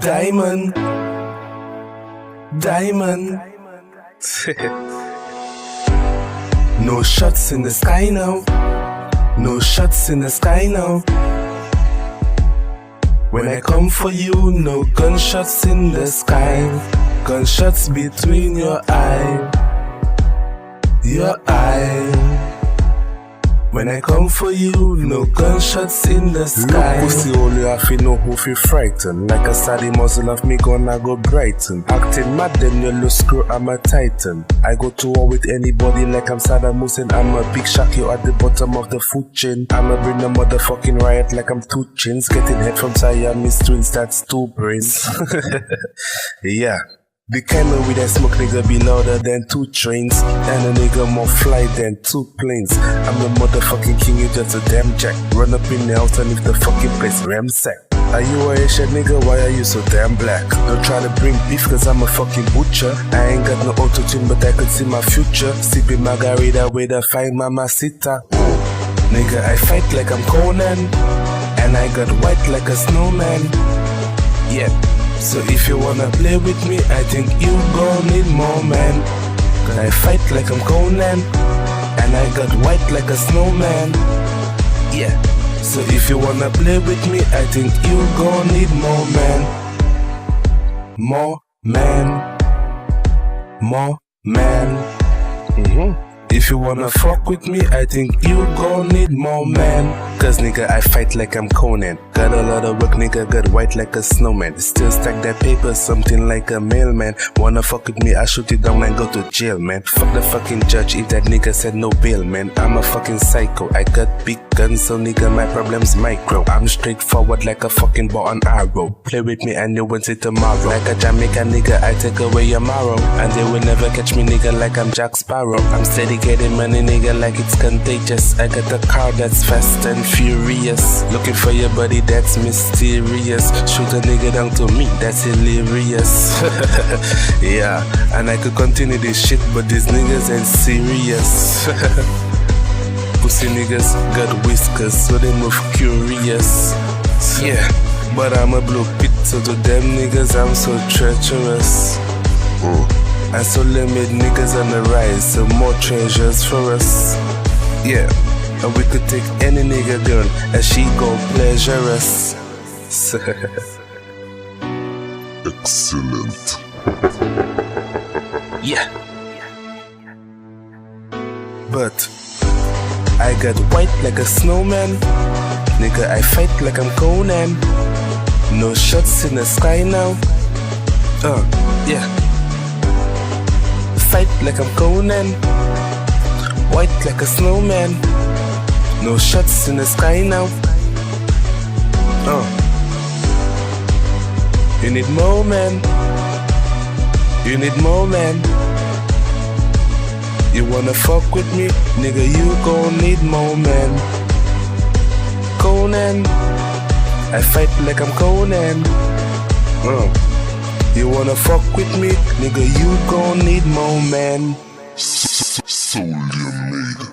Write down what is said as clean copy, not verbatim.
Diamond, diamond. No shots in the sky now. No shots in the sky now. When I come for you, no gunshots in the sky. Gunshots between your eye. Your eye. When I come for you, no gunshots in the sky. Look pussy, all you have to know who feel frightened. Like a steady muzzle of me gonna go brighten. Acting mad, then you lose screw, I'm a titan. I go to war with anybody like I'm Saddam Hussein. I'm a big shark, you at the bottom of the food chain. I'ma bring a motherfucking riot like I'm 2 Chainz. Getting head from Siamese twins, that's 2 brains. Yeah. The kind of weed I smoke, nigga, be louder than 2 trains. And a nigga more fly than 2 planes. I'm the motherfucking king, you just a damn jack. Run up in the house and leave the fucking place ramsack. Are you a Asian nigga? Why are you so damn black? Don't try to bring beef cause I'm a fucking butcher. I ain't got no auto-tune but I could see my future. Sipping margarita with a fine mamacita. Nigga, I fight like I'm Conan. And I got white like a snowman. Yeah. So if you wanna play with me, I think you gon' need more, man. Cause I fight like I'm Conan. And I got white like a snowman. Yeah. So if you wanna play with me, I think you gon' need more, man. More man. More man. If you wanna fuck with me, I think you gon' need more, man. Cause nigga, I fight like I'm Conan. Got a lot of work, nigga, got white like a snowman. Still stack that paper, something like a mailman. Wanna fuck with me, I shoot it down and go to jail, man. Fuck the fucking judge if that nigga said no bail, man. I'm a fucking psycho, I got big guns, so nigga, my problem's micro. I'm straightforward like a fucking bow and arrow. Play with me and you won't see tomorrow. Like a Jamaican nigga, I take away your marrow. And they will never catch me, nigga, like I'm Jack Sparrow. I'm steady getting money, nigga, like it's contagious. I got a car that's fast and furious. Looking for your body, that's mysterious. Shoot a nigga down to me, that's hilarious. Yeah, and I could continue this shit, but these niggas ain't serious. Pussy niggas got whiskers, so they move curious. Yeah, but I'm a blue pit, so to them niggas I'm so treacherous. And so limit niggas on the rise, so more treasures for us. Yeah, and we could take any nigga girl as she gon' pleasure us. Excellent. Yeah. But I got white like a snowman. Nigga, I fight like I'm Conan. No shots in the sky now. Yeah. Fight like I'm Conan. White like a snowman. No shots in the sky now. You need more, man. You need more, man. You wanna fuck with me? Nigga, you gon' need more, man. Conan. I fight like I'm Conan. You wanna fuck with me? Nigga, you gon' need more, man. Soldier made.